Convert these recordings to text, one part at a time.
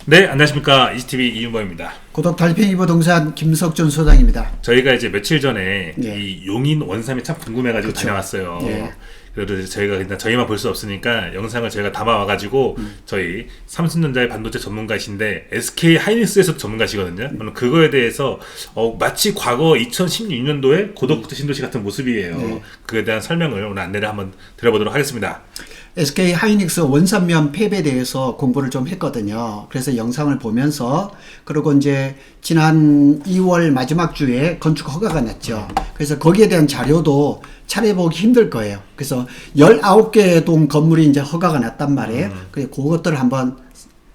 네, 안녕하십니까. 이지TV 이윤범입니다. 고독 달팽이 부동산 김석준 소장입니다. 저희가 이제 며칠 전에 예. 이 용인 원삼이 참 궁금해가지고 그쵸. 다녀왔어요. 예. 그래도 저희가 그냥 저희만 볼 수 없으니까 영상을 저희가 담아와가지고 저희 삼성전자의 반도체 전문가이신데 SK 하이닉스에서도 전문가시거든요. 저는 그거에 대해서 마치 과거 2016년도에 고덕국제 신도시 같은 모습이에요. 네. 그에 대한 설명을 오늘 안내를 한번 드려보도록 하겠습니다. SK 하이닉스 원산면 폐업에 대해서 공부를 좀 했거든요. 그래서 영상을 보면서 그리고 이제 지난 2월 마지막 주에 건축 허가가 났죠. 그래서 거기에 대한 자료도 찾아보기 힘들 거예요. 그래서 19개 동 건물이 이제 허가가 났단 말이에요. 그래서 그것들을 한번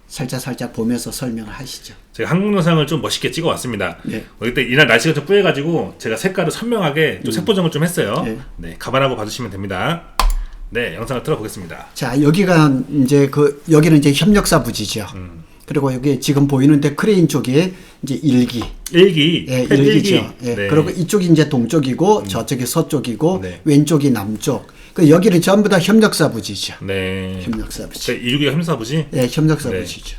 살짝 보면서 설명을 하시죠. 제가 한국 영상을 좀 멋있게 찍어 왔습니다. 네. 그때 이날 날씨가 좀 뿌해가지고 제가 색깔을 선명하게 또 색보정을 좀 했어요. 네. 네, 감안하고 봐주시면 됩니다. 네, 영상을 틀어보겠습니다. 자, 여기가 이제 여기는 이제 협력사 부지죠. 그리고 여기 지금 보이는데 크레인 쪽에 이제 일기. 일기, 예, 펫 일기죠. 예. 네. 그리고 이쪽이 이제 동쪽이고 저쪽이 서쪽이고 네. 왼쪽이 남쪽. 그 여기는 전부 다 협력사 부지죠. 네. 협력사 부지. 이 6기가 협사부지? 예, 협력사 네. 부지죠.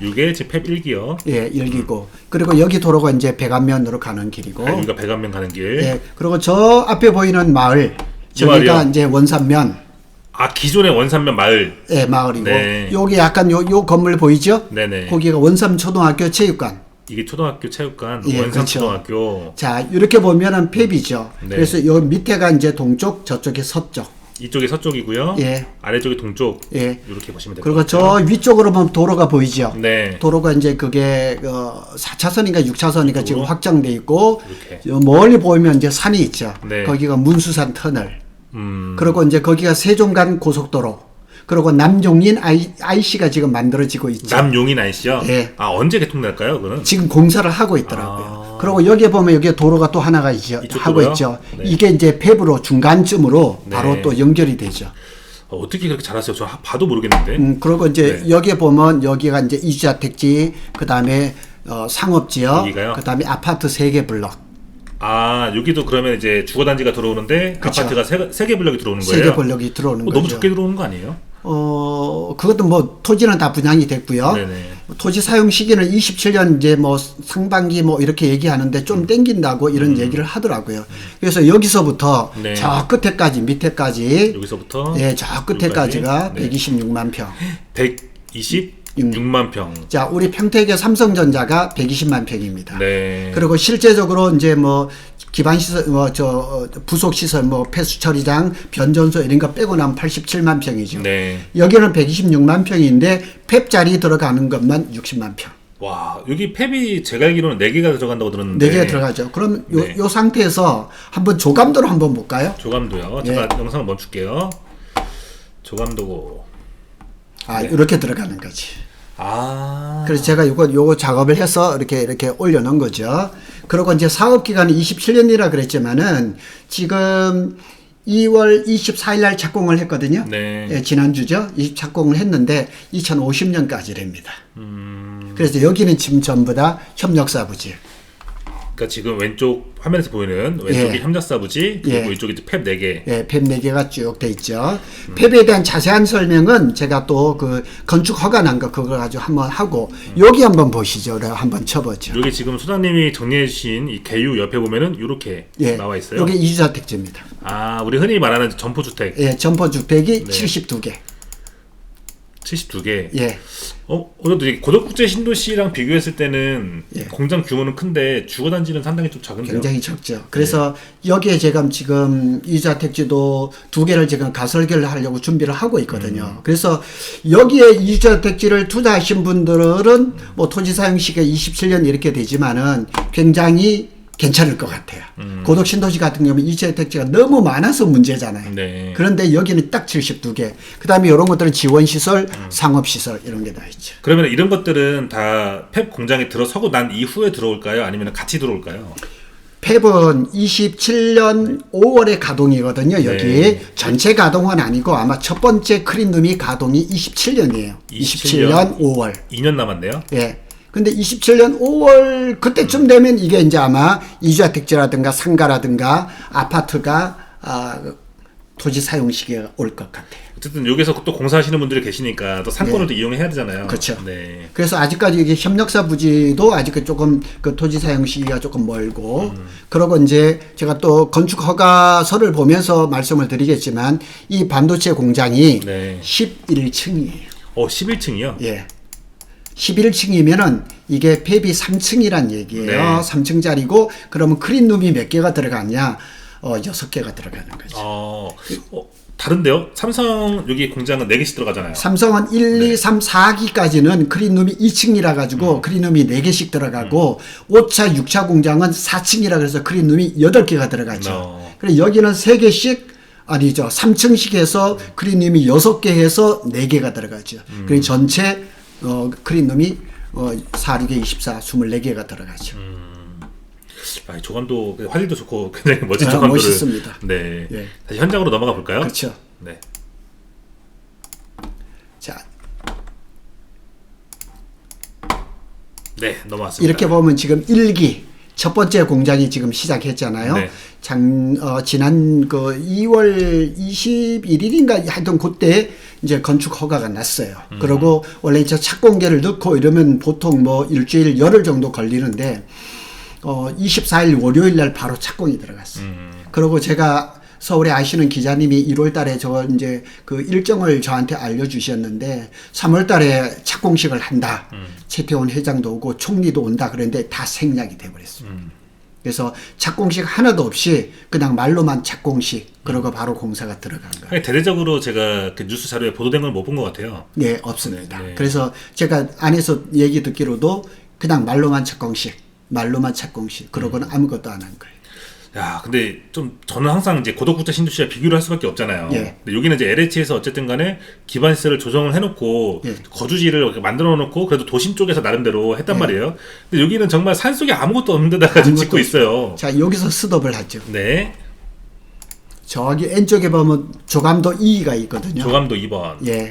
6개 지금 펩 1기요. 예, 일기고. 그리고 여기 도로가 이제 백안면으로 가는 길이고. 6기가 백안면 가는 길. 예. 그리고 저 앞에 보이는 마을. 이 저기가 마을이요? 이제 원산면. 아, 기존의 원산면 마을. 예, 마을이고. 네. 여기 약간 요 건물 보이죠? 네네. 거기가 원삼초등학교 체육관. 이게 초등학교 체육관, 예, 원산초등학교. 자, 이렇게 보면은 폐비죠. 네. 그래서 요 밑에가 이제 동쪽, 저쪽이 서쪽. 이쪽이 서쪽이고요. 예. 아래쪽이 동쪽. 예. 이렇게 보시면 됩니다. 그리고 저 위쪽으로 보면 도로가 보이죠. 네. 도로가 이제 그게 4차선인가 6차선인가 지금 확장돼 있고 이렇게. 요 멀리 보이면 이제 산이 있죠. 네. 거기가 문수산 터널. 그리고 이제 거기가 세종간 고속도로. 그리고 남용인 IC가 지금 만들어지고 있죠. 남용인 IC요? 예. 아, 언제 개통될까요, 그거는? 지금 공사를 하고 있더라고요. 그리고 여기에 보면 여기 도로가 또 하나가 이쪽 하고 도로요? 있죠. 네. 이게 이제 폐부로 중간쯤으로 네. 바로 또 연결이 되죠. 어떻게 그렇게 잘하세요? 저 봐도 모르겠는데. 그리고 이제 네. 여기에 보면 여기가 이제 이주자택지, 그 다음에 상업지역, 여기가요? 그 다음에 아파트 3개 블럭. 아, 여기도 그러면 이제 주거단지가 들어오는데 그쵸. 아파트가 세 개 블럭이 들어오는 거예요? 3개 블럭이 들어오는 거죠. 너무 적게 들어오는 거 아니에요? 그것도 뭐 토지는 다 분양이 됐고요. 네네. 토지 사용 시기는 27년 이제 뭐 상반기 뭐 이렇게 얘기하는데 좀 땡긴다고 이런 얘기를 하더라고요. 그래서 여기서부터 네. 저 끝에까지 밑에까지 여기서부터 예, 저 끝에까지가 여기까지? 네. 126만 평. 126만 평. 자, 우리 평택의 삼성전자가 120만 평입니다. 네. 그리고 실제적으로 이제 뭐 기반 시설, 부속 시설, 뭐 폐수 처리장, 변전소 이런 거 빼고 나면 87만 평이죠. 네. 여기는 126만 평인데 폐자리 들어가는 것만 60만 평. 와, 여기 펩이 제가 알기로는 4개가 들어간다고 들었는데. 4개가 들어가죠. 그럼 네. 요 상태에서 한번 조감도로 한번 볼까요? 조감도요. 예. 제가 영상을 멈출게요. 조감도. 네. 이렇게 들어가는 거지. 아. 그래서 제가 요거 작업을 해서 이렇게 올려놓은 거죠. 그리고 이제 사업 기간은 27년이라 그랬지만은 지금 2월 24일 날 착공을 했거든요. 네. 예, 지난주죠. 이 착공을 했는데 2050년까지랍니다. 그래서 여기는 지금 전부 다 협력사부지. 그러니까 지금 왼쪽 화면에서 보이는 왼쪽이 예. 협력사부지, 그리고 예. 이쪽이 펩 4개. 예, 폐업 4개가 쭉 돼 있죠. 폐업에 대한 자세한 설명은 제가 또 그 건축 허가 난 거 그거 가지고 한번 하고 여기 한번 보시죠. 내가 한번 쳐보죠. 여기 지금 소장님이 정리해 주신 이 개유 옆에 보면은 이렇게 예, 나와 있어요. 여기 이주자택지입니다. 아, 우리 흔히 말하는 점포주택 예, 점포주택이 네. 72개. 72개. 예. 그래도 이 고덕국제 신도시랑 비교했을 때는 예. 공장 규모는 큰데 주거단지는 상당히 좀 작은데요. 굉장히 적죠. 그래서 여기에 제가 지금 이주자택지도 2개를 지금 가설계를 하려고 준비를 하고 있거든요. 그래서 여기에 이주자택지를 투자하신 분들은 뭐 토지 사용 시기가 27년 이렇게 되지만은 굉장히 괜찮을 것 같아요. 고덕 신도시 같은 경우는 이주택지가 너무 많아서 문제잖아요. 네. 그런데 여기는 딱 72개. 그 다음에 이런 것들은 지원시설, 상업시설 이런 게 다 있죠. 그러면 이런 것들은 다 펩 공장에 들어서고 난 이후에 들어올까요? 아니면 같이 들어올까요? 펩은 27년 5월에 가동이거든요. 여기 네. 전체 가동은 아니고 아마 첫 번째 클린룸이 가동이 27년이에요. 27년 5월. 2년 남았네요. 예. 근데 27년 5월 그때쯤 되면 이게 이제 아마 이주자택지라든가 상가라든가 아파트가 토지 사용 시기가 올 것 같아요. 어쨌든 여기서 또 공사하시는 분들이 계시니까 또 상권을 또 이용해야 되잖아요. 그렇죠. 네. 그래서 아직까지 이게 협력사 부지도 아직 조금 그 토지 사용 시기가 조금 멀고, 그러고 이제 제가 또 건축 허가서를 보면서 말씀을 드리겠지만 이 반도체 공장이 네. 11층이에요. 11층이요? 예. 11층이면은 이게 폐비 3층이란 얘기예요. 네. 3층짜리고 그러면 크린룸이 몇 개가 들어가냐? 6개가 들어가는 거죠. 다른데요? 삼성 여기 공장은 4개씩 들어가잖아요. 삼성은 1, 2, 3, 4기까지는 크린룸이 2층이라 가지고 크린룸이 4개씩 들어가고 5차, 6차 공장은 4층이라 그래서 크린룸이 8개가 들어가죠. 그래서 여기는 3개씩 아니죠. 3층씩 해서 크린룸이 6개 해서 4개가 들어가죠. 그리고 전체 크린룸이 4, 6에 24, 24개가 들어가죠. 조감도 화질도 좋고 굉장히 멋진 조감도를 멋있습니다. 네. 예. 다시 현장으로 넘어가 볼까요? 그렇죠. 네. 자, 네, 넘어왔습니다. 이렇게 보면 지금 1기 첫 번째 공장이 지금 시작했잖아요. 네. 지난 그 2월 21일인가 하여튼 그때 이제 건축 허가가 났어요. 그리고 원래 이제 착공계를 넣고 이러면 보통 뭐 일주일 열흘 정도 걸리는데 24일 월요일 날 바로 착공이 들어갔어요. 그리고 제가 서울에 아시는 기자님이 1월 달에 저 이제 그 일정을 저한테 알려주셨는데 3월 달에 착공식을 한다. 최태원 회장도 오고 총리도 온다. 그런데 다 생략이 돼버렸어요. 그래서 착공식 하나도 없이 그냥 말로만 착공식 그러고 바로 공사가 들어간 거예요. 대대적으로 제가 그 뉴스 자료에 보도된 걸 못 본 것 같아요. 네, 없습니다. 네. 그래서 제가 안에서 얘기 듣기로도 그냥 말로만 착공식, 말로만 착공식 그러고는 아무것도 안 한 거예요. 야, 근데 좀 저는 항상 이제 고덕국자 신도시와 비교를 할 수밖에 없잖아요. 예. 근데 여기는 이제 LH에서 어쨌든 간에 기반 시설을 조정을 해놓고 예. 거주지를 이렇게 만들어 놓고 그래도 도심 쪽에서 나름대로 했단 예. 말이에요. 근데 여기는 정말 산 속에 아무것도 없는 데다가 지금 짓고 있어요. 자, 여기서 스톱을 하죠. 네. 저기 왼쪽에 보면 조감도 2가 있거든요. 조감도 2번. 예.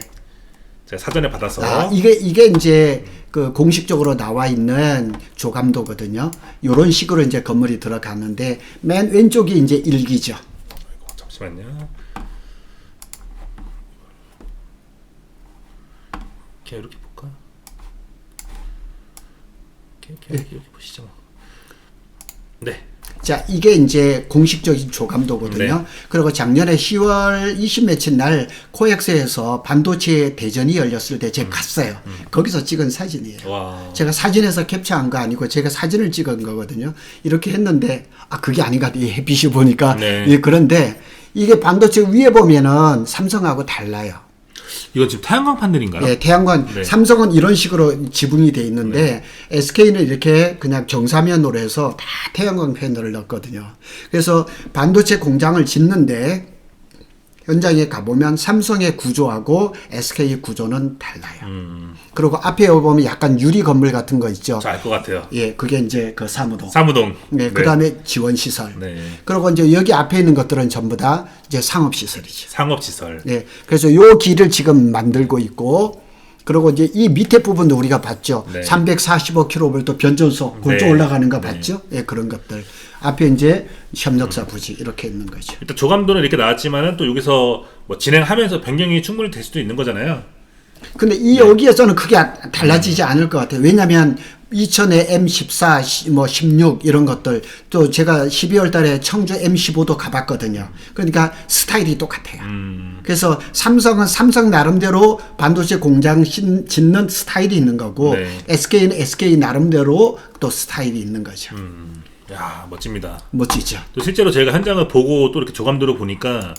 제가 사전에 받아서. 이게 이제 그 공식적으로 나와 있는 조감도거든요. 요런 식으로 이제 건물이 들어가는데 맨 왼쪽이 이제 1기죠. 잠시만요. 이렇게 볼까? 이렇게 보시죠. 네. 자, 이게 이제 공식적인 조감도거든요. 네. 그리고 작년에 10월 20 며칠 날 코엑스에서 반도체 대전이 열렸을 때 제가 갔어요. 거기서 찍은 사진이에요. 와. 제가 사진에서 캡처한 거 아니고 제가 사진을 찍은 거거든요. 이렇게 했는데 그게 아닌가 이 햇빛이 보니까 네. 예, 그런데 이게 반도체 위에 보면은 삼성하고 달라요. 이건 지금 태양광 판넬인가요? 예, 태양광 네. 삼성은 이런 식으로 지붕이 돼 있는데 SK는 이렇게 그냥 정사면으로 해서 다 태양광 패널을 넣었거든요. 그래서 반도체 공장을 짓는데 현장에 가보면 삼성의 구조하고 SK 구조는 달라요. 그리고 앞에 보면 약간 유리 건물 같은 거 있죠. 저 알 것 같아요. 예, 그게 이제 그 사무동. 사무동. 네, 그 다음에 지원시설. 네. 그리고 이제 여기 앞에 있는 것들은 전부 다 이제 상업시설이죠. 상업시설. 네, 그래서 요 길을 지금 만들고 있고, 그리고 이제 이 밑에 부분도 우리가 봤죠. 네. 345kV 변전소 굴뚝 네. 올라가는 거 봤죠. 예, 그런 것들. 앞에 이제 협력사 부지 이렇게 있는 거죠. 일단 조감도는 이렇게 나왔지만은 또 여기서 뭐 진행하면서 변경이 충분히 될 수도 있는 거잖아요. 근데 이 여기에서는 크게 달라지지 않을 것 같아요. 왜냐하면 이천에 M14, 뭐 16 이런 것들 또 제가 12월 달에 청주 M15도 가봤거든요. 그러니까 스타일이 똑같아요. 그래서 삼성은 삼성 나름대로 반도체 공장 짓는 스타일이 있는 거고 네. SK는 SK 나름대로 또 스타일이 있는 거죠. 야, 멋집니다. 멋지죠. 또 실제로 저희가 현장을 보고 또 이렇게 조감도를 보니까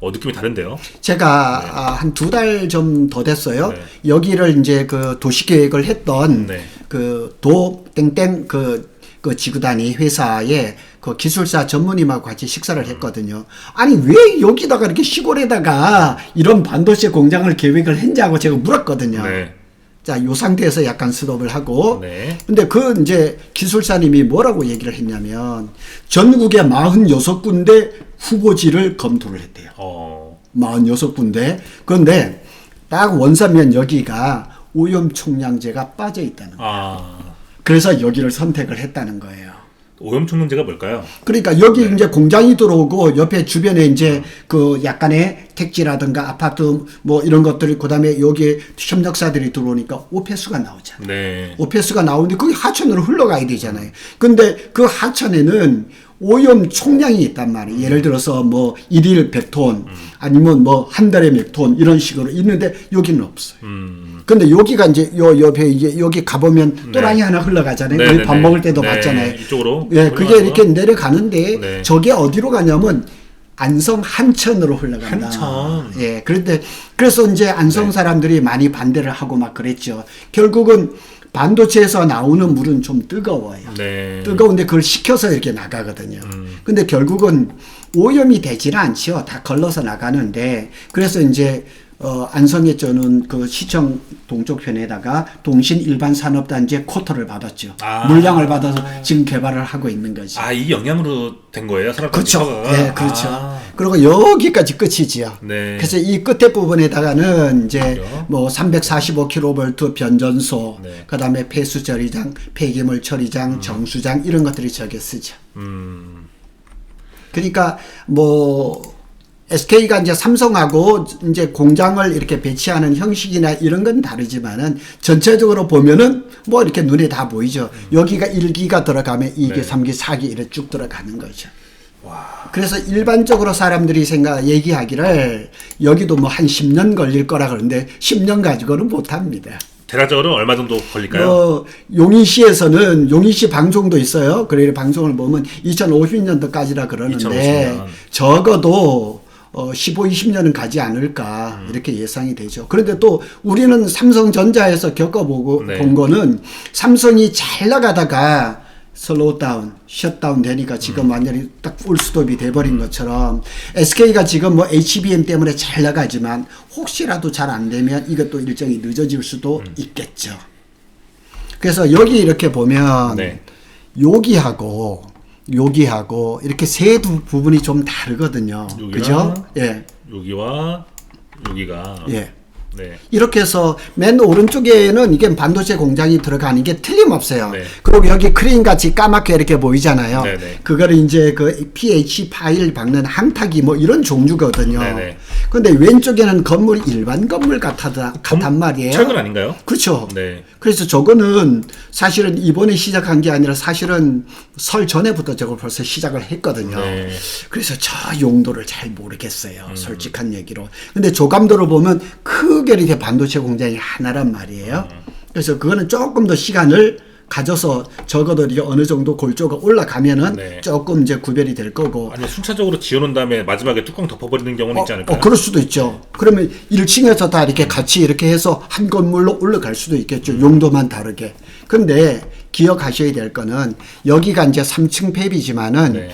느낌이 다른데요. 제가 한 2달 좀 더 됐어요. 네. 여기를 이제 그 도시계획을 했던 네. 그 땡땡 그 지구단위 회사의 그 기술사 전무님하고 같이 식사를 했거든요. 아니 왜 여기다가 이렇게 시골에다가 이런 반도체 공장을 계획을 했냐고 제가 물었거든요. 네. 자, 요 상태에서 약간 스톱을 하고. 네. 근데 그 이제 기술사님이 뭐라고 얘기를 했냐면 전국에 46군데 후보지를 검토를 했대요. 46군데. 그런데 딱 원산면 여기가 오염 총량제가 빠져 있다는 거예요. 그래서 여기를 선택을 했다는 거예요. 오염 청정제가 뭘까요? 그러니까 여기 이제 공장이 들어오고 옆에 주변에 이제 그 약간의 택지라든가 아파트 뭐 이런 것들 그다음에 여기에 협력사들이 들어오니까 오폐수가 나오잖아요. 네. 오폐수가 나오는데 그게 하천으로 흘러가야 되잖아요. 근데 그 하천에는 오염 총량이 있단 말이에요. 예를 들어서 뭐 1일 100톤 아니면 뭐 한 달에 몇 톤 이런 식으로 있는데 여기는 없어요. 근데 여기가 이제 요 옆에 이제 여기 가보면 또랑이 하나 흘러가잖아요. 네, 우리 네, 밥 네. 먹을 때도 네, 봤잖아요. 이쪽으로 예, 그게 올라가서. 이렇게 내려가는데 네. 저게 어디로 가냐면 안성 한천으로 흘러간다. 한천. 예, 그런데 그래서 이제 안성 네. 사람들이 많이 반대를 하고 막 그랬죠. 결국은 반도체에서 나오는 물은 좀 뜨거워요. 네. 뜨거운데 그걸 식혀서 이렇게 나가거든요. 근데 결국은 오염이 되지는 않죠. 다 걸러서 나가는데 그래서 이제 안성에 저는 그 시청 동쪽편에다가 동신 일반 산업단지의 쿼터를 받았죠. 아. 물량을 받아서 지금 개발을 하고 있는 거죠. 아, 이 영향으로 된 거예요? 산업단지 그렇죠. 허가가? 네, 그렇죠. 아. 그리고 여기까지 끝이지요. 네. 그래서 이 끝에 부분에다가는 이제 그렇죠. 뭐 345kV 변전소, 네. 그다음에 폐수 처리장, 폐기물 처리장, 정수장 이런 것들이 저게 쓰죠. 그러니까 뭐 SK가 이제 삼성하고 이제 공장을 이렇게 배치하는 형식이나 이런 건 다르지만은 전체적으로 보면은 뭐 이렇게 눈에 다 보이죠. 여기가 1기가 들어가면 2기, 네. 3기, 4기 이렇게 쭉 들어가는 거죠. 그래서 일반적으로 사람들이 얘기하기를 여기도 뭐 한 10년 걸릴 거라 그러는데 10년 가지고는 못 합니다. 대략적으로 얼마 정도 걸릴까요? 용인시에서는 용인시 방송도 있어요. 그래 방송을 보면 2050년도까지라 그러는데 2050년. 적어도 15, 20년은 가지 않을까 이렇게 예상이 되죠. 그런데 또 우리는 삼성전자에서 겪어보고 네. 본 거는 삼성이 잘 나가다가 슬로우 다운, 셧다운 되니까 지금 완전히 딱 풀스톱이 돼버린 것처럼 SK가 지금 뭐 HBM 때문에 잘 나가지만 혹시라도 잘 안 되면 이것도 일정이 늦어질 수도 있겠죠. 그래서 여기 이렇게 보면 네. 여기하고 이렇게 세 부분이 좀 다르거든요. 여기랑 그죠? 예. 여기와 여기가 예. 네. 이렇게 해서 맨 오른쪽에는 이게 반도체 공장이 들어가는 게 틀림없어요. 네. 그리고 여기 크레인 같이 까맣게 이렇게 보이잖아요. 네네. 그거를 이제 그 pH 파일 박는 항탁이 뭐 이런 종류거든요. 네네. 근데 왼쪽에는 건물이 일반 건물 같단 말이에요. 철근 아닌가요? 그렇죠. 네. 그래서 저거는 사실은 이번에 시작한 게 아니라 사실은 설 전에부터 저걸 벌써 시작을 했거든요. 네. 그래서 저 용도를 잘 모르겠어요. 솔직한 얘기로. 근데 조감도로 보면 크게 이렇게 반도체 공장이 하나란 말이에요. 그래서 그거는 조금 더 시간을 가져서 적어도 이게 어느 정도 골조가 올라가면은 네. 조금 이제 구별이 될 거고. 아니 순차적으로 지어놓은 다음에 마지막에 뚜껑 덮어버리는 경우는 있지 않을까요? 그럴 수도 있죠. 그러면 1층에서 다 이렇게 같이 이렇게 해서 한 건물로 올라갈 수도 있겠죠. 용도만 다르게. 근데 기억하셔야 될 거는 여기가 이제 3층 폐비지만은 네.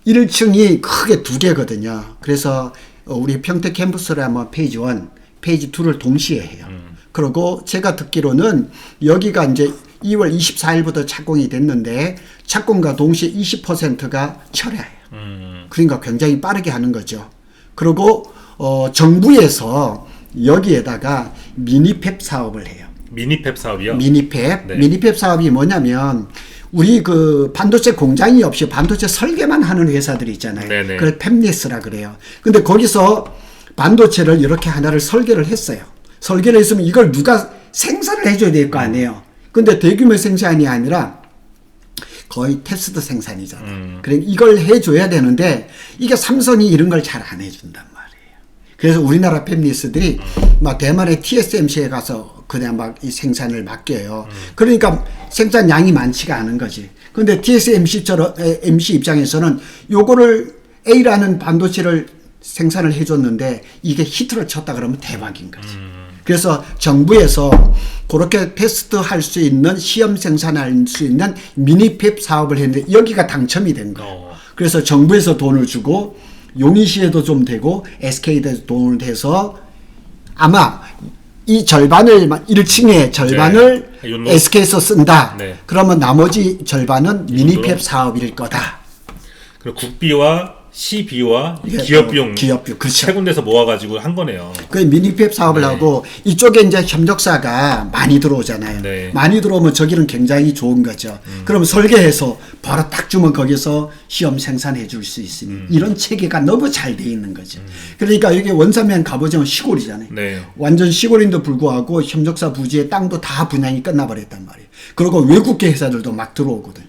1층이 크게 두 개거든요. 그래서 우리 평택 캠퍼스를 한번 페이지 1, 페이지 2를 동시에 해요. 그리고 제가 듣기로는 여기가 이제 2월 24일부터 착공이 됐는데 착공과 동시에 20%가 철회해요. 그러니까 굉장히 빠르게 하는 거죠. 그리고 정부에서 여기에다가 미니팹 사업을 해요. 미니팹 사업이요? 미니팹. 네. 미니팹 사업이 뭐냐면 우리 그 반도체 공장이 없이 반도체 설계만 하는 회사들이 있잖아요. 네네. 그걸 팹리스라 그래요. 근데 거기서 반도체를 이렇게 하나를 설계를 했어요. 설계를 했으면 이걸 누가 생산을 해줘야 될 거 아니에요. 근데 대규모 생산이 아니라 거의 테스트 생산이잖아요. 그래 이걸 해줘야 되는데 이게 삼성이 이런 걸 잘 안 해준단 말이에요. 그래서 우리나라 팹리스들이 막 대만의 TSMC에 가서 그냥 막 이 생산을 맡겨요. 그러니까 생산량이 많지가 않은 거지. 근데 TSMC처럼 MC 입장에서는 요거를 A라는 반도체를 생산을 해줬는데 이게 히트를 쳤다 그러면 대박인 거지. 그래서 정부에서 그렇게 테스트할 수 있는 시험 생산할 수 있는 미니팹 사업을 했는데 여기가 당첨이 된 거예요. 그래서 정부에서 돈을 주고 용인시에도 좀 되고 SK에도 돈을 대서 아마 이 절반을 1층의 절반을 네. 윤로? SK에서 쓴다. 네. 그러면 나머지 절반은 윤로? 미니팹 사업일 거다. 그리고 국비와 시비와 예, 기업 비용 기업 비용, 그렇죠. 세 군데서 모아가지고 한 거네요. 그 미니팹 사업을 네. 하고 이쪽에 이제 협력사가 많이 들어오잖아요. 네. 많이 들어오면 저기는 굉장히 좋은 거죠. 그러면 설계해서 바로 딱 주면 거기서 시험 생산해 줄 수 있으니 이런 체계가 너무 잘 돼 있는 거죠. 그러니까 여기 원산면 가보자면 시골이잖아요. 네. 완전 시골인도 불구하고 협력사 부지의 땅도 다 분양이 끝나버렸단 말이에요. 그리고 외국계 회사들도 막 들어오거든요.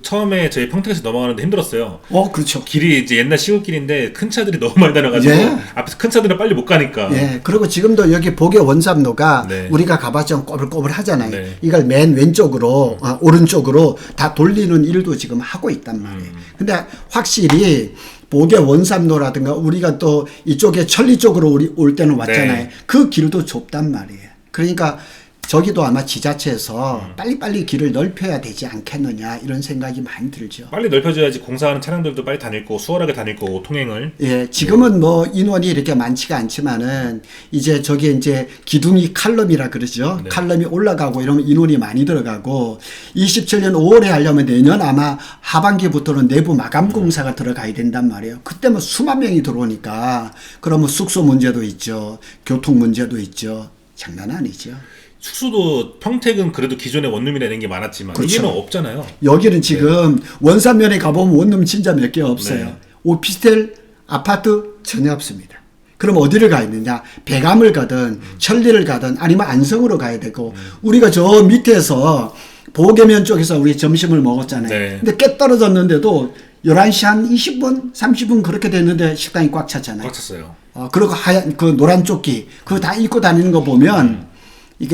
처음에 저희 평택에서 넘어가는데 힘들었어요. 그렇죠. 길이 이제 옛날 시골길인데 큰 차들이 너무 많이 다녀가지고 예. 앞에서 큰 차들은 빨리 못 가니까. 예, 그리고 지금도 여기 복의 원삼로가 네. 우리가 가봤자 꼬불꼬불 하잖아요. 네. 이걸 맨 왼쪽으로, 오른쪽으로 다 돌리는 일도 지금 하고 있단 말이에요. 근데 확실히 복의 원삼로라든가 우리가 또 이쪽에 천리 쪽으로 우리 올 때는 왔잖아요. 네. 그 길도 좁단 말이에요. 그러니까 저기도 아마 지자체에서 빨리빨리 길을 넓혀야 되지 않겠느냐 이런 생각이 많이 들죠. 빨리 넓혀줘야지 공사하는 차량들도 빨리 다닐 거고 수월하게 다닐 거고 통행을. 예, 지금은 뭐 인원이 이렇게 많지가 않지만은 이제 저게 이제 기둥이 칼럼이라 그러죠. 네. 칼럼이 올라가고 이러면 인원이 많이 들어가고 27년 5월에 하려면 내년 아마 하반기부터는 내부 마감 공사가 들어가야 된단 말이에요. 그때 뭐 수만 명이 들어오니까 그러면 숙소 문제도 있죠. 교통 문제도 있죠. 장난 아니죠. 숙소도 평택은 그래도 기존에 원룸이 내는 게 많았지만 그렇죠. 이게는 없잖아요. 여기는 지금 원산면에 가보면 원룸 진짜 몇 개 없어요. 네. 오피스텔, 아파트 전혀 없습니다. 그럼 어디를 가야 되냐? 배감을 가든 천리를 가든 아니면 안성으로 가야 되고 우리가 저 밑에서 보계면 쪽에서 우리 점심을 먹었잖아요. 네. 근데 깨 떨어졌는데도 11시 한 20분, 30분 그렇게 됐는데 식당이 꽉 찼잖아요. 꽉 찼어요. 그리고 하얀 그 노란 조끼 그거 다 입고 다니는 거 보면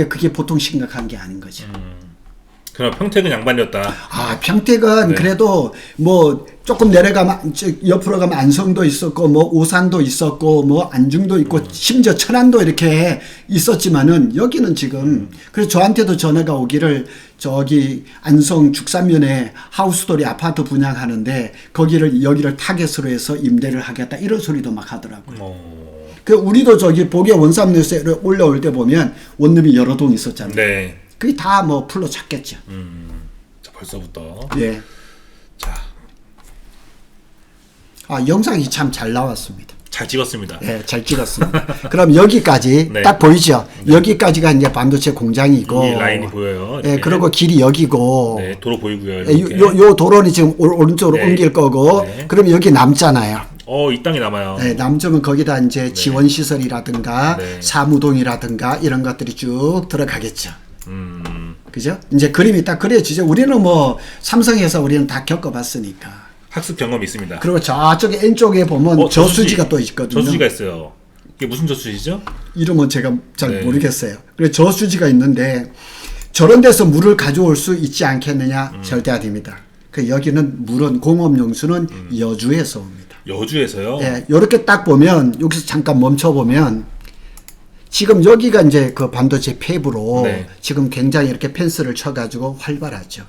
그게 보통 심각한 게 아닌 거죠. 그럼 평택은 양반이었다. 평택은 네. 그래도 뭐 조금 내려가면 옆으로 가면 안성도 있었고 뭐 오산도 있었고 뭐 안중도 있고 심지어 천안도 이렇게 있었지만은 여기는 지금 그래서 저한테도 전화가 오기를 저기 안성 죽산면에 하우스돌이 아파트 분양하는데 여기를 타겟으로 해서 임대를 하겠다 이런 소리도 막 하더라고요. 그 우리도 저기 복의 원삼로에 올라올 때 보면 원룸이 여러 동 있었잖아요. 네. 그게 다 뭐 풀로 찼겠죠. 자, 벌써부터. 예. 자, 영상이 참 잘 나왔습니다. 잘 찍었습니다. 예, 잘 찍었습니다. 그럼 여기까지 네. 딱 보이죠? 여기까지가 이제 반도체 공장이고. 이 라인이 보여요. 예, 이렇게. 그리고 길이 여기고. 네, 도로 보이고요. 예, 이렇게. 요 도로는 지금 오른쪽으로 네. 옮길 거고. 네. 그러면 여기 남잖아요. 이 땅이 남아요. 네, 남쪽은 거기다 이제 지원시설이라든가 네. 사무동이라든가 이런 것들이 쭉 들어가겠죠. 음, 그죠? 이제 그림이 딱 그려지죠. 우리는 뭐 삼성에서 우리는 다 겪어봤으니까. 학습 경험이 있습니다. 그리고 저쪽에 N쪽에 보면 저수지가 또 있거든요. 저수지가 있어요. 이게 무슨 저수지죠? 이름은 제가 잘 네. 모르겠어요. 그래서 저수지가 있는데 저런 데서 물을 가져올 수 있지 않겠느냐? 절대 아닙니다. 여기는 물은 공업용수는 여주에서 옵니다. 여주에서요? 예, 이렇게 딱 보면 여기서 잠깐 멈춰 보면 지금 여기가 이제 그 반도체 폐부로 네. 지금 굉장히 이렇게 펜스를 쳐가지고 활발하죠.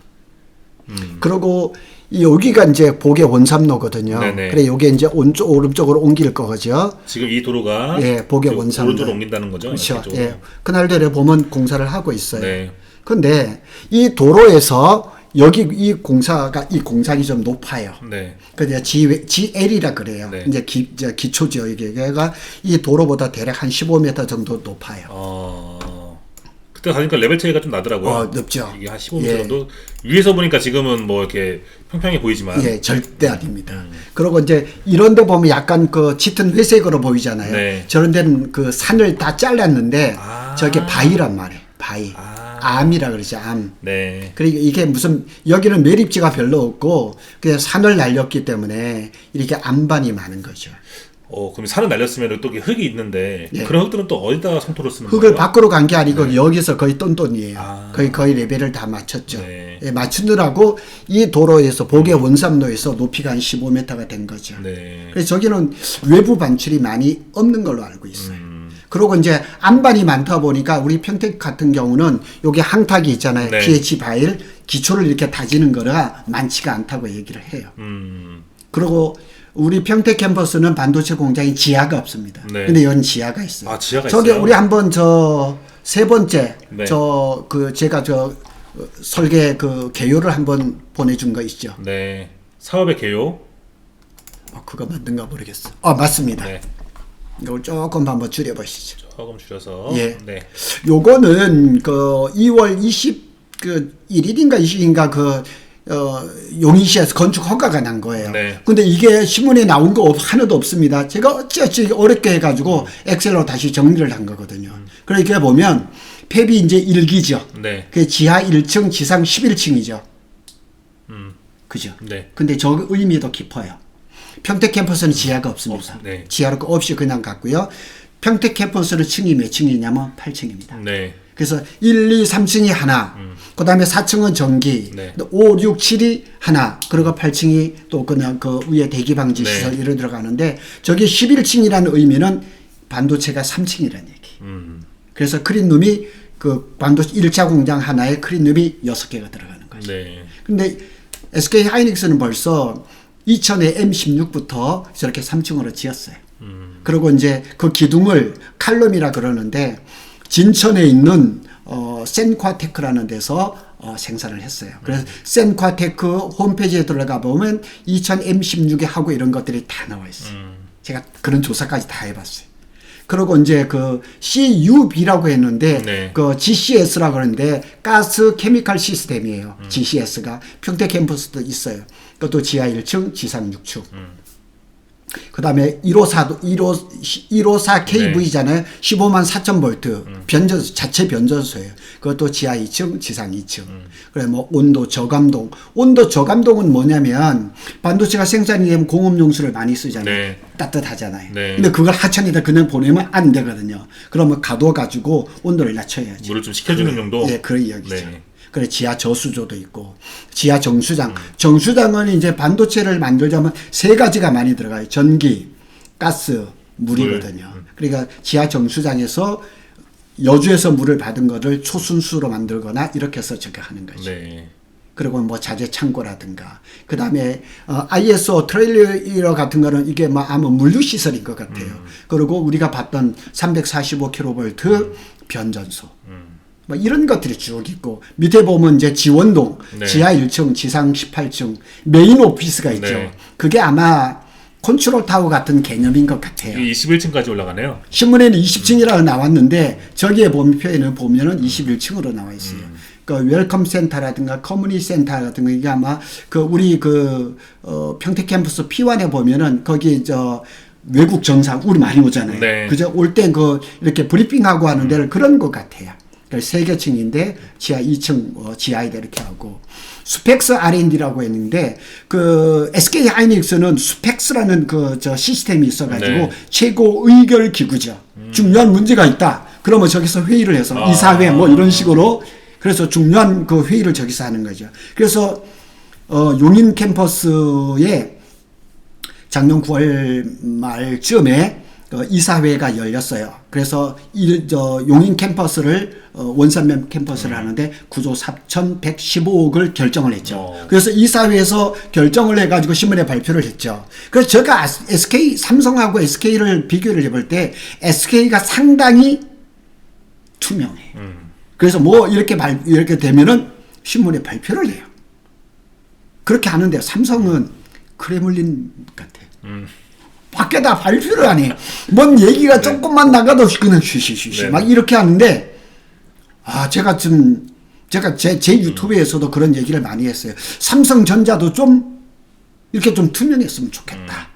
그리고 여기가 이제 복의 원삼로거든요. 네네. 그래 요게 이제 오른쪽으로 옮길 거죠. 지금 이 도로가 예, 복의 원삼로. 오른쪽으로 옮긴다는 거죠? 그렇죠. 이쪽으로. 예, 그날들에 보면 공사를 하고 있어요. 네. 근데 이 도로에서 여기 이 공장이 좀 높아요. 네. 그 GL이라 그래요. 네. 이제 기초죠. 이게가 이 도로보다 대략 한 15m 정도 높아요. 그때 가니까 레벨 차이가 좀 나더라고요. 높죠. 이게 한 15m 예. 정도. 위에서 보니까 지금은 뭐 이렇게 평평해 보이지만. 예, 절대 아닙니다. 그리고 이제 이런 데 보면 약간 그 짙은 회색으로 보이잖아요. 네. 저런 데는 그 산을 다 잘랐는데 저게 바위란 말이에요. 바위. 암이라 그러죠. 암. 네. 그러니까 이게 무슨 여기는 매립지가 별로 없고 그냥 산을 날렸기 때문에 이렇게 암반이 많은 거죠. 그럼 산을 날렸으면 또 이렇게 흙이 있는데 예. 그런 흙들은 또 어디다가 손토로 쓰는 흙을 거예요? 밖으로 간 게 아니고 여기서 거의 똔똔이에요. 거의 레벨을 다 맞췄죠. 네. 예, 맞추느라고 이 도로에서 복의 원삼로에서 높이가 한 15m가 된 거죠. 네. 그래서 저기는 외부 반출이 많이 없는 걸로 알고 있어요. 그리고 이제 안반이 많다 보니까 우리 평택 같은 경우는 여기 항탁이 있잖아요. 네. pH 바일 기초를 이렇게 다지는 거가 많지가 않다고 얘기를 해요. 그리고 우리 평택 캠퍼스는 반도체 공장이 지하가 없습니다. 네. 근데 여기 지하가 있어요. 지하가 저기 있어요? 우리 한번 세 번째 네. 제가 설계 개요를 한번 보내준 거 있죠. 네. 사업의 개요. 그거 맞는가 모르겠어. 맞습니다. 네. 이걸 조금 한번 줄여보시죠. 조금 줄여서. 예. 네. 요거는 그 2월 21일인가 20일인가 용인시에서 건축 허가가 난 거예요. 네. 근데 이게 신문에 나온 거 하나도 없습니다. 제가 어찌어찌 어렵게 해가지고 엑셀로 다시 정리를 한 거거든요. 그러니까 보면 폐비 이제 1기죠. 네. 그 지하 1층, 지상 11층이죠. 그죠? 네. 근데 저 의미도 깊어요. 평택 캠퍼스는 지하가 없습니다. 네. 지하로 없이 그냥 갔고요. 평택 캠퍼스는 층이 몇 층이냐면 8층입니다. 네. 그래서 1, 2, 3층이 하나, 그 다음에 4층은 전기, 네. 5, 6, 7이 하나, 그리고 8층이 또 그냥 그 위에 대기방지 네. 시설 이런 들어가는데, 저게 11층이라는 의미는 반도체가 3층이라는 얘기. 그래서 크린룸이 그 반도체 1차 공장 하나에 크린룸이 6개가 들어가는 거죠. 네. 근데 SK 하이닉스는 벌써 2000에 M16부터 저렇게 3층으로 지었어요. 그리고 이제 그 기둥을 칼럼이라 그러는데 진천에 있는 센과테크라는 데서 생산을 했어요. 그래서 센과테크 홈페이지에 들어가 보면 2000 M16에 하고 이런 것들이 다 나와 있어요. 제가 그런 조사까지 다 해봤어요. 그리고 이제 그 CUB라고 했는데 네. 그 GCS라고 하는데 가스 케미칼 시스템이에요. GCS가 평택 캠퍼스도 있어요. 그것도 지하 1층, 지상 6층. 그다음에 154 KV잖아요. 15만 4천 볼트 변전소 자체 변전소예요. 그것도 지하 2층, 지상 2층. 그래 뭐 온도 저감동. 온도 저감동은 뭐냐면 반도체가 생산이 되면 공업 용수를 많이 쓰잖아요. 네. 따뜻하잖아요. 네. 근데 그걸 하천에다 그냥 보내면 안 되거든요. 그러면 가둬 가지고 온도를 낮춰야죠. 물을 좀 식혀주는 정도. 예, 그런 이야기죠. 네. 그래 지하 저수조도 있고 지하 정수장. 정수장은 이제 반도체를 만들자면 세 가지가 많이 들어가요. 전기, 가스, 물이거든요. 그러니까 지하 정수장에서 여주에서 물을 받은 거를 초순수로 만들거나 이렇게 해서 저렇게 하는 거죠. 네. 그리고 뭐 자재 창고라든가 그 다음에 ISO 트레일러 같은 거는 이게 뭐 아마 물류 시설인 것 같아요. 그리고 우리가 봤던 345kV 변전소. 뭐 이런 것들이 쭉 있고 밑에 보면 이제 지원동 네. 지하 1층 지상 18층 메인 오피스가 있죠. 네. 그게 아마 컨트롤 타워 같은 개념인 것 같아요. 이 21층까지 올라가네요. 신문에는 20층이라고 나왔는데 저기에 보면은 21층으로 나와 있어요. 그 웰컴 센터라든가 커뮤니티 센터라든가 이게 아마 그 우리 평택 캠퍼스 P1에 보면은 거기 외국 정상 우리 많이 오잖아요. 네. 그죠? 올 때 이렇게 브리핑하고 하는 데를 그런 것 같아요. 세 개 층인데 지하 2층 지하에다 이렇게 하고 스펙스 R&D라고 했는데 그 SK 하이닉스는 스펙스라는 시스템이 있어가지고 네. 최고 의결 기구죠. 중요한 문제가 있다. 그러면 저기서 회의를 해서 이사회 뭐 이런 식으로 그래서 중요한 그 회의를 저기서 하는 거죠. 그래서 용인 캠퍼스에 작년 9월 말쯤에 이사회가 열렸어요. 그래서 용인 캠퍼스를 원산면 캠퍼스를 하는데 9조 4,115억을 결정을 했죠. 그래서 이사회에서 결정을 해가지고 신문에 발표를 했죠. 그래서 제가 삼성하고 SK를 비교를 해볼 때 SK가 상당히 투명해. 그래서 뭐 이렇게 되면은 신문에 발표를 해요. 그렇게 하는데 삼성은 크레물린 같아. 밖에다 발표를 안 해. 뭔 얘기가 조금만 나가도 그냥 쉬쉬쉬쉬 막 이렇게 하는데 제가 제 유튜브에서도 그런 얘기를 많이 했어요. 삼성전자도 좀 이렇게 좀 투명했으면 좋겠다.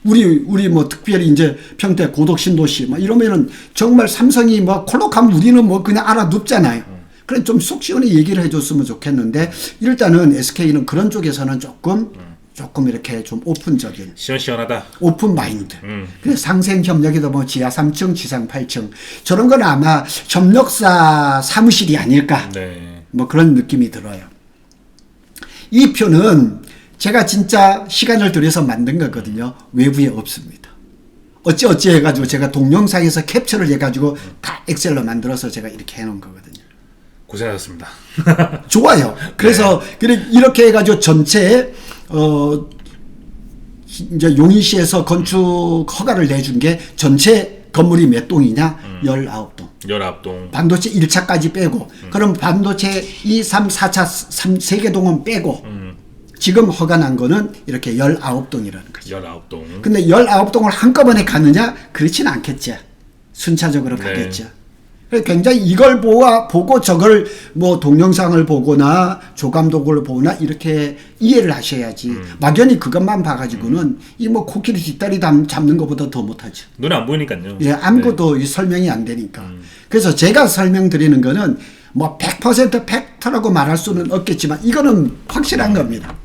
우리 뭐 특별히 이제 평택 고덕 신도시 막 이러면은 정말 삼성이 뭐 콜록하면 우리는 뭐 그냥 알아눕잖아요. 그래 좀 속 시원히 얘기를 해줬으면 좋겠는데 일단은 SK는 그런 쪽에서는 조금 이렇게 좀 오픈적인 시원시원하다. 오픈 마인드. 그래서 상생 협력에도 뭐 지하 3층, 지상 8층 저런 건 아마 협력사 사무실이 아닐까. 네. 뭐 그런 느낌이 들어요. 이 표는 제가 진짜 시간을 들여서 만든 거거든요. 외부에 없습니다. 어찌 해가지고 제가 동영상에서 캡처를 해가지고 다 엑셀로 만들어서 제가 이렇게 해놓은 거거든요. 고생하셨습니다. 좋아요. 그래서 이렇게 해가지고 전체 이제 용인시에서 건축 허가를 내준 게 전체 건물이 몇 동이냐? 19동. 19동. 반도체 1차까지 빼고 그럼 반도체 2, 3, 4차 3개 동은 빼고 지금 허가 난 거는 이렇게 19동이라는 거죠. 19동. 근데 19동을 한꺼번에 가느냐? 그렇지는 않겠죠. 순차적으로 네. 가겠죠. 그래서 굉장히 이걸 보고 저걸 뭐 동영상을 보거나 조감독을 보거나 이렇게 이해를 하셔야지. 막연히 그것만 봐가지고는 이 뭐 코끼리 뒷다리 잡는 것보다 더 못하죠. 눈에 안 보이니까요. 예, 아무것도 이 설명이 안 되니까. 그래서 제가 설명드리는 거는 뭐 100% 팩트라고 말할 수는 없겠지만 이거는 확실한 겁니다.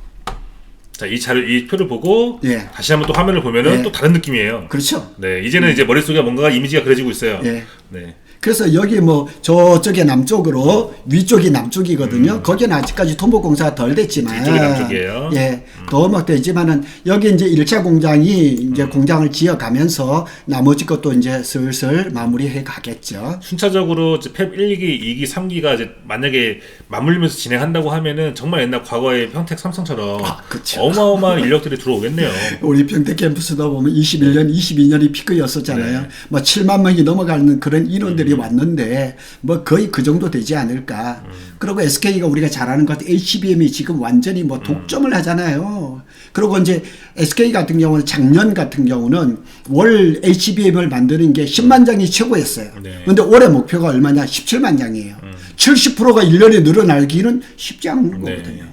자, 이 표를 보고 예. 다시 한번 또 화면을 보면은 예. 또 다른 느낌이에요. 그렇죠. 네, 이제는 이제 머릿속에 뭔가 이미지가 그려지고 있어요. 예. 네. 그래서 여기 뭐 저쪽에 남쪽으로 위쪽이 남쪽이거든요. 거기는 아직까지 토목공사가 덜 됐지만 이쪽이 남쪽이에요. 예, 더 막 되지만은 여기 이제 1차 공장이 이제 공장을 지어가면서 나머지 것도 이제 슬슬 마무리해 가겠죠. 순차적으로 이제 펩 1기, 2기, 3기가 이제 만약에 맞물리면서 진행한다고 하면은 정말 옛날 과거의 평택 삼성처럼 그쵸. 어마어마한 인력들이 들어오겠네요. 우리 평택 캠퍼스도 보면 21년, 22년이 피크였었잖아요. 네. 뭐 7만 명이 넘어가는 그런 인원들이 왔는데 뭐 거의 그 정도 되지 않을까. 그리고 SK가 우리가 잘 아는 것 같아. HBM이 지금 완전히 뭐 독점을 하잖아요. 그리고 이제 SK 같은 경우는 작년 같은 경우는 월 HBM을 만드는 게 10만 장이 최고였어요. 네. 근데 올해 목표가 얼마냐? 17만 장이에요. 70%가 1년에 늘어나기는 쉽지 않은 네. 거거든요.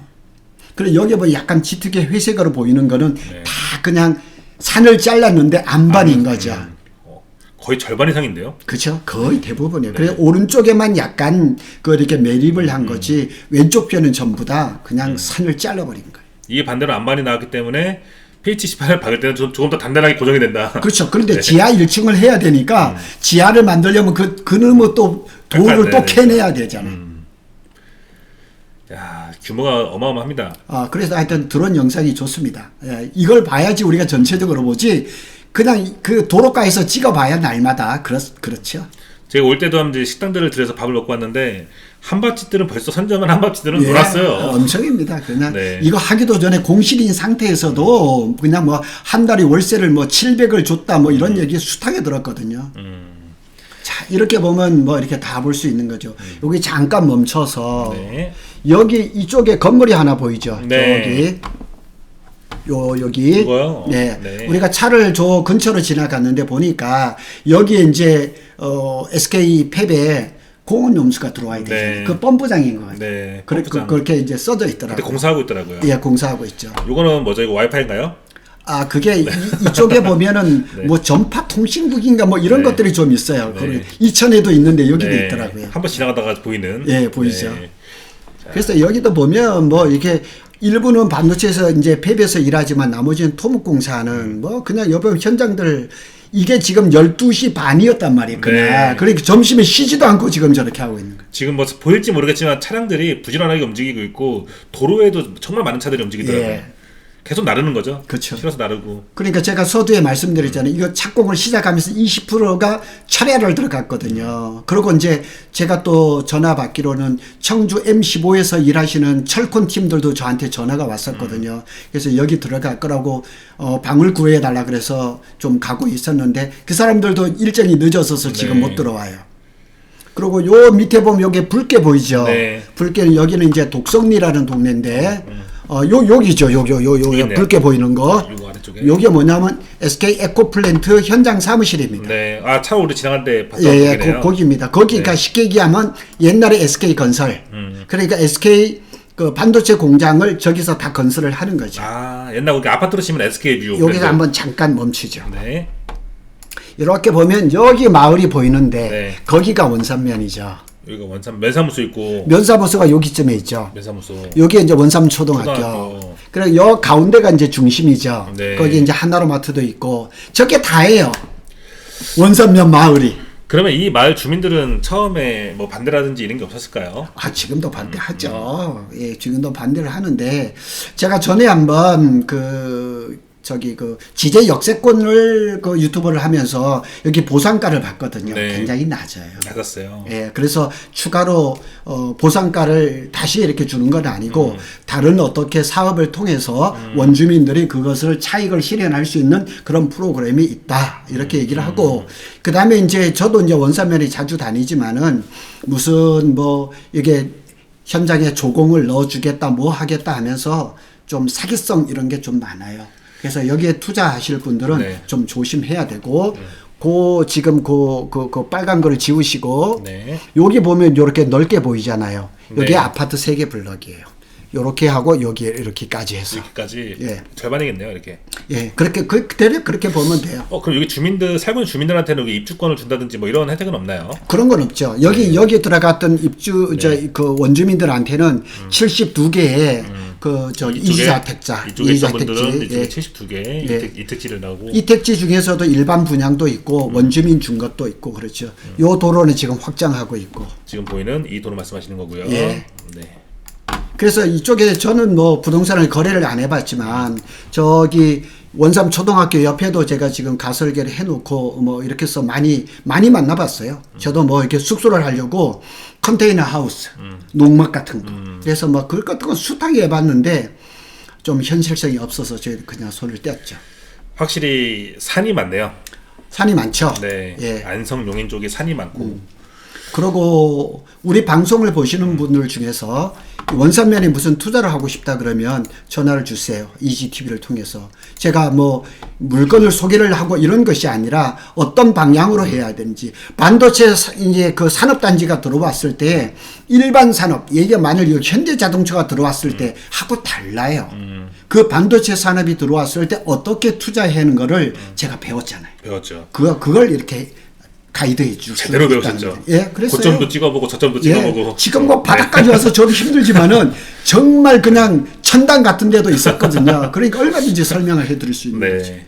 그리고 여기 뭐 약간 짙게 회색으로 보이는 거는 네. 다 그냥 산을 잘랐는데 안반인 거죠. 거의 절반 이상인데요. 그렇죠. 거의 대부분이에요. 그래서 오른쪽에만 약간 그 이렇게 매립을 한 거지 왼쪽 편은 전부 다 그냥 산을 잘라버린 거예요. 이게 반대로 안반이 나왔기 때문에 PH18을 박을 때는 조금 더 단단하게 고정이 된다. 그렇죠. 그런데 네. 지하 1층을 해야 되니까 지하를 만들려면 그놈의 또 돌을 또 캐내야 되잖아요. 야, 규모가 어마어마합니다. 그래서 하여튼 드론 영상이 좋습니다. 예, 이걸 봐야지 우리가 전체적으로 보지 그냥 그 도로가에서 찍어봐야 날마다 그렇죠. 제가 올 때도 이제 식당들을 들여서 밥을 먹고 왔는데 한밥집들은 벌써 선점한 한밥집들은 예, 놀았어요. 엄청입니다. 그냥 네. 이거 하기도 전에 공실인 상태에서도 그냥 뭐 한 달에 월세를 뭐 700을 줬다 뭐 이런 얘기 숱하게 들었거든요. 자, 이렇게 보면 뭐 이렇게 다 볼 수 있는 거죠. 여기 잠깐 멈춰서 네. 여기 이쪽에 건물이 하나 보이죠. 네. 여기 이거요? 네. 네. 우리가 차를 저 근처로 지나갔는데 보니까 여기에 이제 SK 팹에 공원 용수가 들어와야 되잖아요. 네. 그 펌프장인 것 같아요. 네. pom프장. 그렇게 이제 써져 있더라고요. 그때 공사하고 있더라고요. 예, 공사하고 있죠. 요거는 뭐죠? 이거 와이파이인가요? 그게 이쪽에 보면은 네. 뭐 전파 통신국인가 뭐 이런 네. 것들이 좀 있어요. 네. 그리고 이천에도 있는데 여기도 네. 있더라고요. 한번 지나가다가 보이는. 예, 보이죠. 네. 그래서 여기도 보면 뭐 이렇게 일부는 반도체에서 이제 팹에서 일하지만 나머지는 토목공사는 뭐 그냥 여보 현장들 이게 지금 12시 반이었단 말이에요. 그냥. 네. 그러니까 점심에 쉬지도 않고 지금 저렇게 하고 있는 거예요. 지금 뭐 보일지 모르겠지만 차량들이 부지런하게 움직이고 있고 도로에도 정말 많은 차들이 움직이더라고요. 예. 계속 나르는 거죠. 그렇죠. 실어서 나르고. 그러니까 제가 서두에 말씀드렸잖아요. 이거 착공을 시작하면서 20%가 철야를 들어갔거든요. 그리고 이제 제가 또 전화 받기로는 청주 M15에서 일하시는 철콘 팀들도 저한테 전화가 왔었거든요. 그래서 여기 들어갈 거라고 방을 구해달라 그래서 좀 가고 있었는데 그 사람들도 일정이 늦어서서 지금 네. 못 들어와요. 그리고 요 밑에 보면 여기 붉게 보이죠. 네. 붉게는 여기는 이제 독성리라는 동네인데 여기죠. 요 있네요. 붉게 보이는 거. 요거 아래쪽에. 요게 뭐냐면 SK 에코플랜트 현장 사무실입니다. 네. 차 우리 지나갈 때 봤던 예, 거기네요. 거기입니다. 거기가 네. 쉽게 얘기하면 옛날에 SK 건설. 그러니까 SK 그 반도체 공장을 저기서 다 건설을 하는 거죠. 옛날 우리 아파트로 치면 SK 뷰. 여기서 브랜드. 한번 잠깐 멈추죠. 네. 이렇게 보면 여기 마을이 보이는데 네. 거기가 원산면이죠. 여기가 원산 면사무소 있고 면사무소가 여기쯤에 있죠. 면사무소. 여기에 이제 원삼초등학교. 초등학교. 그리고 여 가운데가 이제 중심이죠. 네. 거기 이제 하나로마트도 있고 저게 다예요. 원산면 마을이. 그러면 이 마을 주민들은 처음에 뭐 반대라든지 이런 게 없었을까요? 지금도 반대하죠. 예, 지금도 반대를 하는데 제가 전에 한번 지제 역세권을 그 유튜브를 하면서 여기 보상가를 봤거든요. 네. 굉장히 낮아요. 낮았어요. 예, 그래서 추가로 보상가를 다시 이렇게 주는 건 아니고 다른 어떻게 사업을 통해서 원주민들이 그것을 차익을 실현할 수 있는 그런 프로그램이 있다 이렇게 얘기를 하고 그 다음에 이제 저도 이제 원산면에 자주 다니지만은 무슨 뭐 이게 현장에 조공을 넣어주겠다 뭐 하겠다 하면서 좀 사기성 이런 게 좀 많아요. 그래서 여기에 투자하실 분들은 네. 좀 조심해야 되고 지금 그 빨간 거를 지우시고 네. 여기 보면 이렇게 넓게 보이잖아요. 여기 네. 아파트 3개 블럭이에요. 요렇게 하고 여기에 이렇게까지 해서. 여기까지 예. 절반이겠네요, 이렇게. 예, 그렇게 대략 그렇게 보면 돼요. 그럼 여기 살고 있는 주민들한테는 여기 입주권을 준다든지 뭐 이런 혜택은 없나요? 그런 건 없죠. 여기 들어갔던 그 원주민들한테는 72개의 이주자택자, 이쪽에 있던 분들은 예. 이쪽에 72개 예. 이택지를 나고 이택지 중에서도 일반 분양도 있고 원주민 준 것도 있고 그렇죠. 요 도로는 지금 확장하고 있고. 지금 보이는 이 도로 말씀하시는 거고요. 예. 네. 그래서 이쪽에 저는 뭐 부동산을 거래를 안 해봤지만 저기 원삼 초등학교 옆에도 제가 지금 가설계를 해놓고 뭐 이렇게 해서 많이 만나봤어요. 저도 뭐 이렇게 숙소를 하려고 컨테이너 하우스, 농막 같은 거. 그래서 뭐 그것 같은 거 숱하게 해봤는데 좀 현실성이 없어서 저희는 그냥 손을 뗐죠. 확실히 산이 많네요. 산이 많죠. 네. 예. 안성 용인 쪽에 산이 많고. 그리고 우리 방송을 보시는 분들 중에서 원산면에 무슨 투자를 하고 싶다 그러면 전화를 주세요. EGTV를 통해서. 제가 뭐 물건을 소개를 하고 이런 것이 아니라 어떤 방향으로 해야 되는지. 반도체 이제 그 산업단지가 들어왔을 때 일반 산업, 얘기가 만일 현대자동차가 들어왔을 때 하고 달라요. 그 반도체 산업이 들어왔을 때 어떻게 투자하는 거를 제가 배웠잖아요. 배웠죠. 그걸 이렇게 가이드해 줄 수 제대로 있다는 배우셨죠. 거예요. 예, 그래서 고점도 찍어보고 저점도 찍어보고. 지금 뭐 바닥까지 와서 저도 힘들지만은 정말 그냥 천당 같은 데도 있었거든요. 그러니까 얼마든지 설명을 해드릴 수 있는 거죠. 네.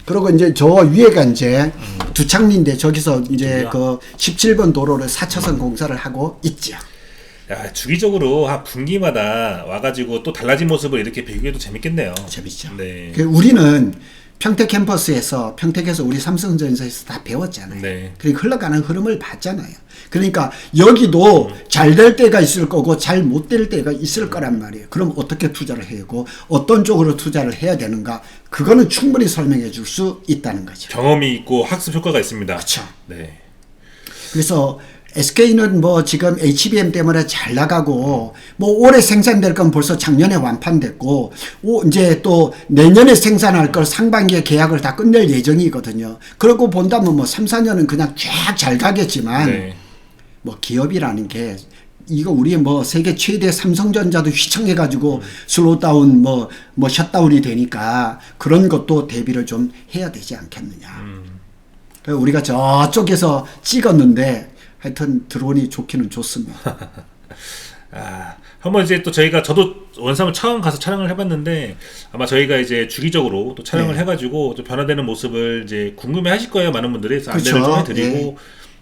그리고 이제 저 위에가 이제 두창리인데 저기서 이제 저기요? 그 17번 도로를 4차선 공사를 하고 있죠. 야, 주기적으로 한 분기마다 와가지고 또 달라진 모습을 이렇게 배우기도 재밌겠네요. 재밌죠. 네. 그 우리는 평택 캠퍼스에서 평택에서 우리 삼성전자에서 다 배웠잖아요. 네. 그러니까 흘러가는 흐름을 봤잖아요. 그러니까 여기도 잘 될 때가 있을 거고 잘 못 될 때가 있을 거란 말이에요. 그럼 어떻게 투자를 해야 하고 어떤 쪽으로 투자를 해야 되는가 그거는 충분히 설명해 줄 수 있다는 거죠. 경험이 있고 학습 효과가 있습니다. 그렇죠. 네. 그래서 SK는 뭐 지금 HBM 때문에 잘 나가고 뭐 올해 생산될 건 벌써 작년에 완판됐고 이제 또 내년에 생산할 걸 상반기에 계약을 다 끝낼 예정이거든요. 그러고 본다면 뭐 3, 4년은 그냥 쫙 잘 가겠지만 네. 뭐 기업이라는 게 이거 우리 뭐 세계 최대 삼성전자도 휘청해가지고 슬로우다운 뭐 셧다운이 되니까 그런 것도 대비를 좀 해야 되지 않겠느냐. 그래서 우리가 저쪽에서 찍었는데 하여튼 드론이 좋기는 좋습니다. 한번 이제 또 저도 원삼을 처음 가서 촬영을 해봤는데 아마 저희가 이제 주기적으로 또 촬영을 네. 해가지고 좀 변화되는 모습을 이제 궁금해하실 거예요, 많은 분들이. 그래서 그쵸. 안내를 좀 해드리고 네.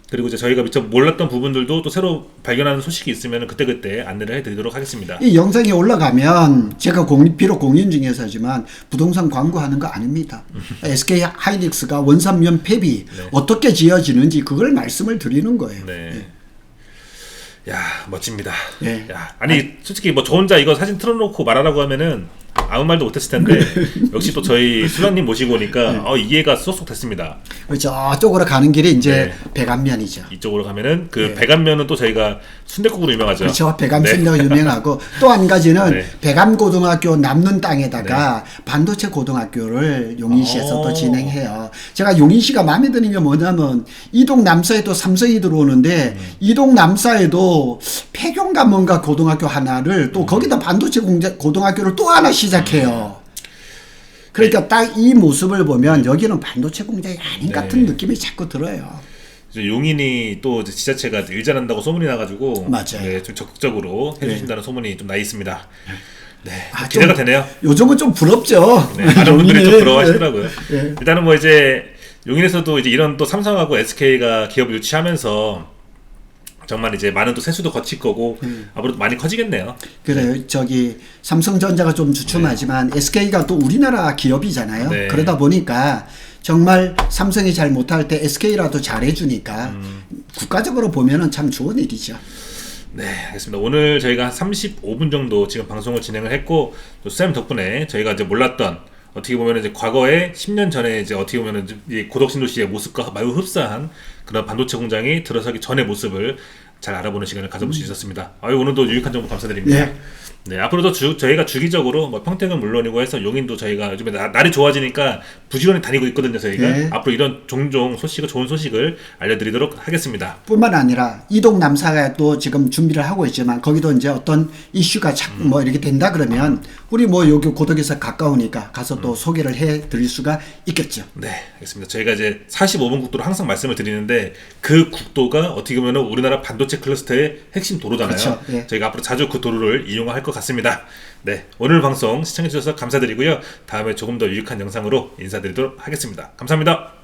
그리고 이제 저희가 미처 몰랐던 부분들도 또 새로 발견하는 소식이 있으면 그때그때 안내를 해드리도록 하겠습니다. 이 영상이 올라가면 제가 비록 공인 중개사지만 부동산 광고하는 거 아닙니다. SK 하이닉스가 원삼면 폐비 어떻게 지어지는지 그걸 말씀을 드리는 거예요. 네. 야, 멋집니다. 네. 야, 아니 솔직히 뭐 저 혼자 이거 사진 틀어놓고 말하라고 하면은 아무 말도 못했을 텐데 역시 또 저희 수장님 모시고 오니까 이해가 쏙쏙 됐습니다. 저쪽으로 가는 길이 이제 백안면이죠. 이쪽으로 가면은 그 백안면은 또 저희가 순댓국으로 유명하죠. 그렇죠. 백암순대가 유명하고 또 한 가지는 네. 백암고등학교 남는 땅에다가 반도체 고등학교를 용인시에서 또 진행해요. 제가 용인시가 마음에 드는 게 뭐냐면 이동 남사에도 삼성이 들어오는데 이동 남사에도 폐경가 뭔가 고등학교 하나를 또 거기다 반도체 고등학교를 또 하나 시작해요. 그러니까 딱 이 모습을 보면 여기는 반도체 공장이 아닌 같은 느낌이 자꾸 들어요. 이제 용인이 또 이제 지자체가 일 잘한다고 소문이 나가지고 맞아요. 네, 좀 적극적으로 해주신다는 소문이 좀 나 있습니다. 네, 아, 기대가 좀 되네요. 요즘은 좀 부럽죠. 네, 많은 분들이 좀 용인은. 부러워하시더라고요. 네. 일단은 뭐 이제 용인에서도 이제 이런 또 삼성하고 SK가 기업을 유치하면서 정말 이제 많은 또 세수도 거칠 거고 앞으로도 많이 커지겠네요. 그래요. 저기 삼성전자가 좀 주춤하지만 SK가 또 우리나라 기업이잖아요. 네. 그러다 보니까 정말 삼성이 잘 못할 때 SK라도 잘해주니까 국가적으로 보면은 참 좋은 일이죠. 네, 알겠습니다. 오늘 저희가 한 35분 정도 지금 방송을 진행을 했고, 또 쌤 덕분에 저희가 이제 몰랐던 어떻게 보면 이제 과거에 10년 전에 이제 어떻게 보면 이 고덕신도시의 모습과 매우 흡사한 그런 반도체 공장이 들어서기 전의 모습을 잘 알아보는 시간을 가져볼 수 있었습니다. 아유, 오늘도 유익한 정보 감사드립니다. 네. 네, 앞으로도 저희가 주기적으로 뭐 평택은 물론이고 해서 용인도 저희가 요즘에 날이 좋아지니까 부지런히 다니고 있거든요. 저희가 네. 앞으로 이런 종종 좋은 소식을 알려드리도록 하겠습니다. 뿐만 아니라 이동 남사도 지금 준비를 하고 있지만 거기도 이제 어떤 이슈가 자꾸 뭐 이렇게 된다 그러면 우리 뭐 여기 고덕에서 가까우니까 가서 또 소개를 해 드릴 수가 있겠죠. 네, 알겠습니다. 저희가 이제 45번 국도를 항상 말씀을 드리는데 그 국도가 어떻게 보면 우리나라 반도체 클러스터의 핵심 도로잖아요. 그렇죠. 예. 저희가 앞으로 자주 그 도로를 이용할 것 같습니다. 네, 오늘 방송 시청해 주셔서 감사드리고요. 다음에 조금 더 유익한 영상으로 인사드리도록 하겠습니다. 감사합니다.